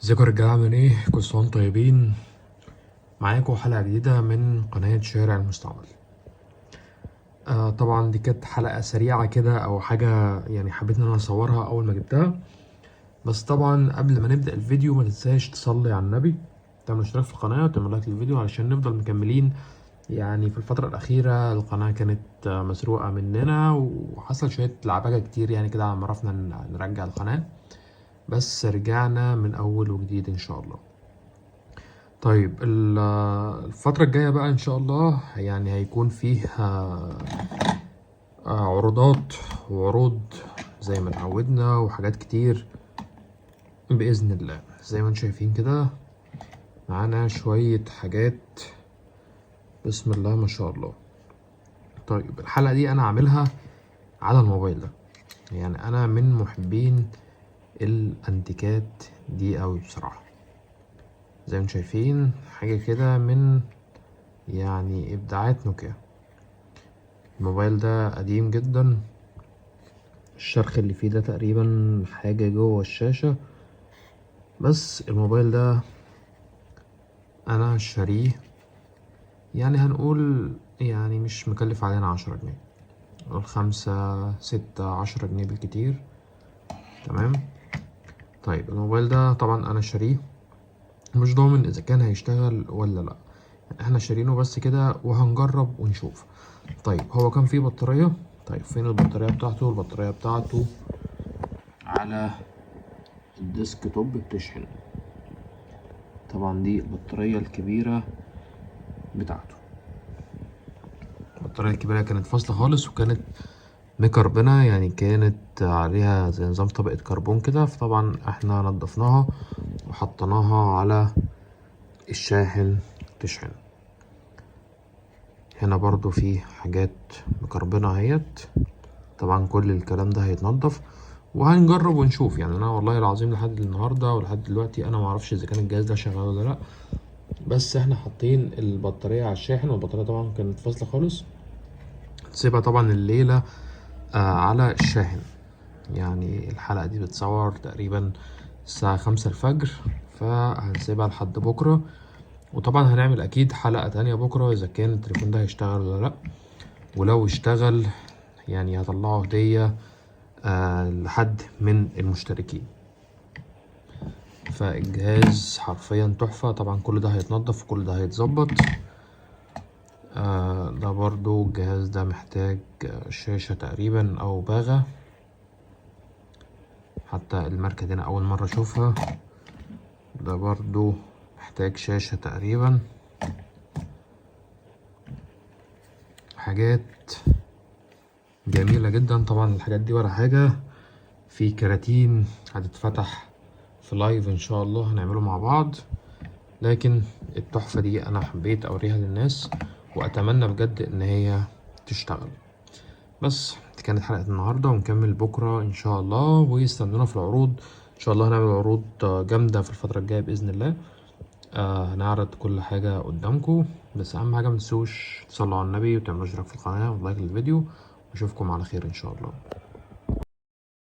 ازيكم يا رجاله، عاملين ايه؟ كل سنه وانتم طيبين. معاكم حلقه جديده من قناه شارع المستعمل. طبعا دي كانت حلقه سريعه كده او حاجه، يعني حبيت ان انا اصورها اول ما جبتها. بس طبعا قبل ما نبدا الفيديو ما تنساش تصلي على النبي، تعمل اشتراك في القناه وتعمل لايك للفيديو علشان نفضل مكملين. يعني في الفتره الاخيره القناه كانت مسروقه مننا وحصل شويه لعبكه كتير، يعني كده على ما عرفنا نرجع القناه. بس رجعنا من اول وجديد ان شاء الله. طيب الفترة الجاية بقى إن شاء الله يعني هيكون فيه عروضات وعروض زي ما اتعودنا وحاجات كتير بإذن الله. زي ما انتم شايفين كده معانا شوية حاجات، بسم الله ما شاء الله. طيب الحلقة دي أنا عاملها على الموبايل ده، يعني أنا من محبين الأنتيكات دي أوي بصراحة. زي ما انتم شايفين حاجة كده من يعني إبداعات نوكيا. الموبايل ده قديم جدا، الشرخ اللي فيه ده تقريبا حاجة جوه الشاشة. بس الموبايل ده انا شاريه، يعني هنقول يعني مش مكلف علينا 10 جنيه، نقول 5 6 10 جنيه بالكتير. تمام. طيب الموبايل ده طبعا انا شاريه، مش ضامن اذا كان هيشتغل ولا لا، احنا شارينه بس كده وهنجرب ونشوف. طيب هو كان فيه بطارية. طيب فين البطارية بتاعته؟ البطارية بتاعته على الديسك توب بتشحن. طبعا دي البطارية الكبيرة بتاعته. البطارية الكبيرة كانت فاصلة خالص وكانت مكربنة، يعني كانت عليها زي نظام طبقة كربون كده، فطبعا احنا نضفناها وحطيناها على الشاحن تشحن. هنا برضو في حاجات مكربنة اهيت. طبعا كل الكلام ده هيتنضف وهنجرب ونشوف. يعني انا والله العظيم لحد النهاردة ولحد دلوقتي انا معرفش اذا كان الجهاز ده شغال ولا لا، بس احنا حاطين البطارية على الشاحن والبطارية طبعا كانت فاصلة خالص. تسيبها طبعا الليلة على الشاحن. يعني الحلقة دي بتصور تقريبا الساعة 5 الفجر، فهنسيبها لحد بكرة. وطبعا هنعمل أكيد حلقة تانية بكرة إذا كان التليفون ده هيشتغل ولا لأ، ولو اشتغل يعني هطلعه هدية لحد من المشتركين. فالجهاز حرفيا تحفة. طبعا كل ده هيتنضف وكل ده هيتظبط. ده برضو الجهاز ده محتاج شاشة تقريبا أو باغة، حتى الماركة دي أنا أول مرة أشوفها. ده برضو محتاج شاشة تقريبا. حاجات جميلة جدا. طبعا الحاجات دي ولا حاجة، في كراتين هتتفتح في لايف ان شاء الله هنعمله مع بعض. لكن التحفة دي انا حبيت اوريها للناس واتمنى بجد ان هي تشتغل. بس دي كانت حلقة النهاردة، ونكمل بكرة ان شاء الله، ويستنونا في العروض. ان شاء الله هنعمل عروض جامدة في الفترة الجاية بإذن الله. هنعرض كل حاجة قدامكم. بس أهم حاجة متنسوش تصلوا على النبي وتعملوا اشتراك في القناة ولايك للفيديو، وأشوفكم على خير إن شاء الله.